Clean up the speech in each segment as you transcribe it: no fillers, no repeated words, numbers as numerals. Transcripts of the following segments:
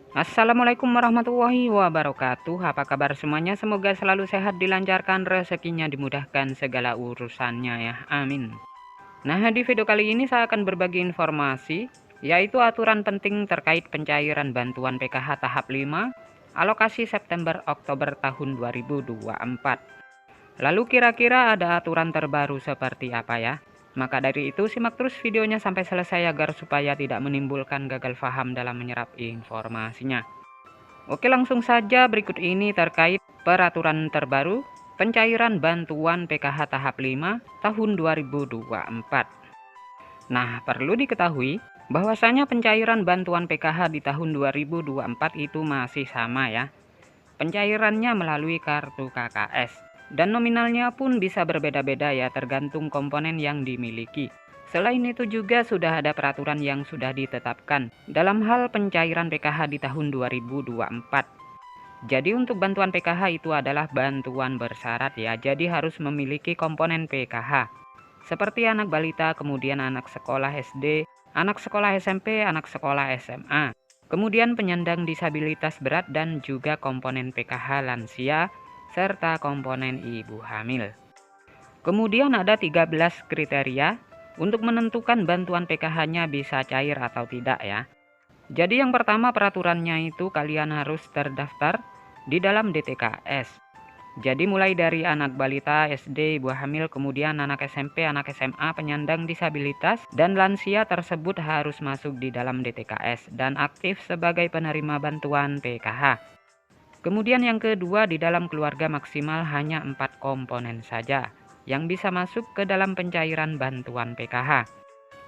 Assalamualaikum warahmatullahi wabarakatuh. Apa kabar semuanya? Semoga selalu sehat, dilancarkan rezekinya, dimudahkan segala urusannya ya. Amin. Nah, di video kali ini saya akan berbagi informasi, yaitu aturan penting terkait pencairan bantuan PKH tahap 5, alokasi September-Oktober tahun 2024. Lalu kira-kira ada aturan terbaru seperti apa ya? Maka dari itu simak terus videonya sampai selesai agar supaya tidak menimbulkan gagal paham dalam menyerap informasinya. Oke, langsung saja berikut ini terkait peraturan terbaru pencairan bantuan PKH tahap 5 tahun 2024. Nah, perlu diketahui bahwasanya pencairan bantuan PKH di tahun 2024 itu masih sama ya. Pencairannya melalui kartu KKS dan nominalnya pun bisa berbeda-beda ya, tergantung komponen yang dimiliki. Selain itu juga sudah ada peraturan yang sudah ditetapkan dalam hal pencairan PKH di tahun 2024. Jadi untuk bantuan PKH itu adalah bantuan bersyarat ya, jadi harus memiliki komponen PKH. Seperti anak balita, kemudian anak sekolah SD, anak sekolah SMP, anak sekolah SMA. Kemudian penyandang disabilitas berat dan juga komponen PKH lansia, serta komponen ibu hamil. Kemudian ada 13 kriteria untuk menentukan bantuan PKH-nya bisa cair atau tidak ya. Jadi yang pertama peraturannya itu kalian harus terdaftar di dalam DTKS. Jadi mulai dari anak balita, SD, ibu hamil, kemudian anak SMP, anak SMA, penyandang disabilitas, dan lansia tersebut harus masuk di dalam DTKS dan aktif sebagai penerima bantuan PKH. Kemudian yang kedua, di dalam keluarga maksimal hanya 4 komponen saja yang bisa masuk ke dalam pencairan bantuan PKH.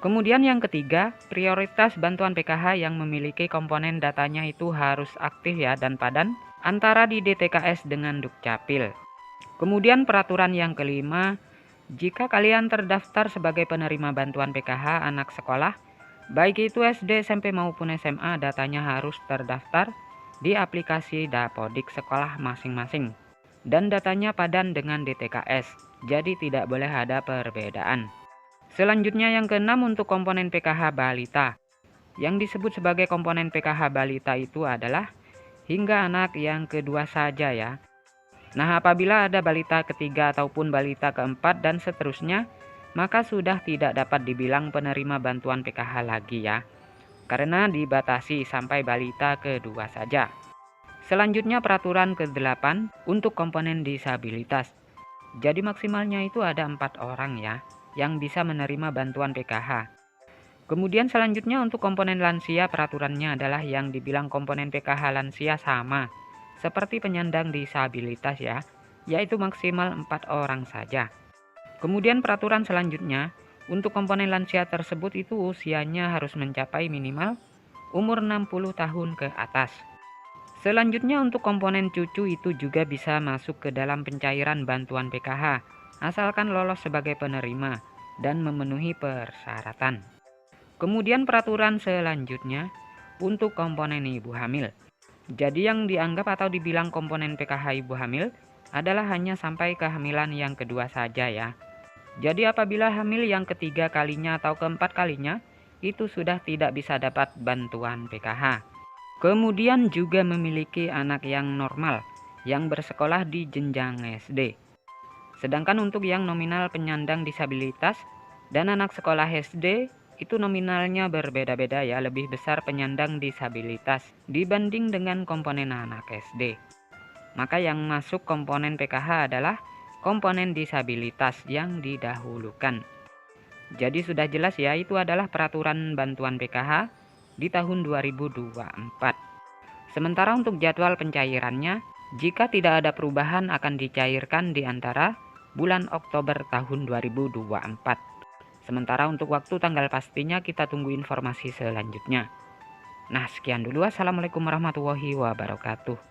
Kemudian yang ketiga, prioritas bantuan PKH yang memiliki komponen datanya itu harus aktif ya dan padan antara di DTKS dengan Dukcapil. Kemudian peraturan yang kelima, jika kalian terdaftar sebagai penerima bantuan PKH anak sekolah, baik itu SD, SMP maupun SMA, datanya harus terdaftar di aplikasi Dapodik sekolah masing-masing. Dan datanya padan dengan DTKS, jadi tidak boleh ada perbedaan. Selanjutnya yang keenam untuk komponen PKH balita. Yang disebut sebagai komponen PKH balita itu adalah hingga anak yang kedua saja ya. Nah, apabila ada balita ketiga ataupun balita keempat dan seterusnya, maka sudah tidak dapat dibilang penerima bantuan PKH lagi ya. Karena dibatasi sampai balita kedua saja. Selanjutnya peraturan ke-8 untuk komponen disabilitas. Jadi maksimalnya itu ada 4 orang ya yang bisa menerima bantuan PKH. Kemudian selanjutnya untuk komponen lansia, peraturannya adalah yang dibilang komponen PKH lansia sama seperti penyandang disabilitas ya, yaitu maksimal 4 orang saja. Kemudian peraturan selanjutnya untuk komponen lansia tersebut itu usianya harus mencapai minimal umur 60 tahun ke atas. Selanjutnya untuk komponen cucu itu juga bisa masuk ke dalam pencairan bantuan PKH, asalkan lolos sebagai penerima dan memenuhi persyaratan. Kemudian peraturan selanjutnya untuk komponen ibu hamil. Jadi yang dianggap atau dibilang komponen PKH ibu hamil adalah hanya sampai kehamilan yang kedua saja ya. Jadi apabila hamil yang ketiga kalinya atau keempat kalinya, itu sudah tidak bisa dapat bantuan PKH. Kemudian juga memiliki anak yang normal yang bersekolah di jenjang SD. Sedangkan untuk yang nominal penyandang disabilitas dan anak sekolah SD itu nominalnya berbeda-beda ya, lebih besar penyandang disabilitas dibanding dengan komponen anak SD. Maka yang masuk komponen PKH adalah komponen disabilitas yang didahulukan. Jadi sudah jelas ya, itu adalah peraturan bantuan PKH di tahun 2024. Sementara untuk jadwal pencairannya, jika tidak ada perubahan akan dicairkan di antara bulan Oktober tahun 2024. Sementara untuk waktu tanggal pastinya kita tunggu informasi selanjutnya. Nah, sekian dulu. Assalamualaikum warahmatullahi wabarakatuh.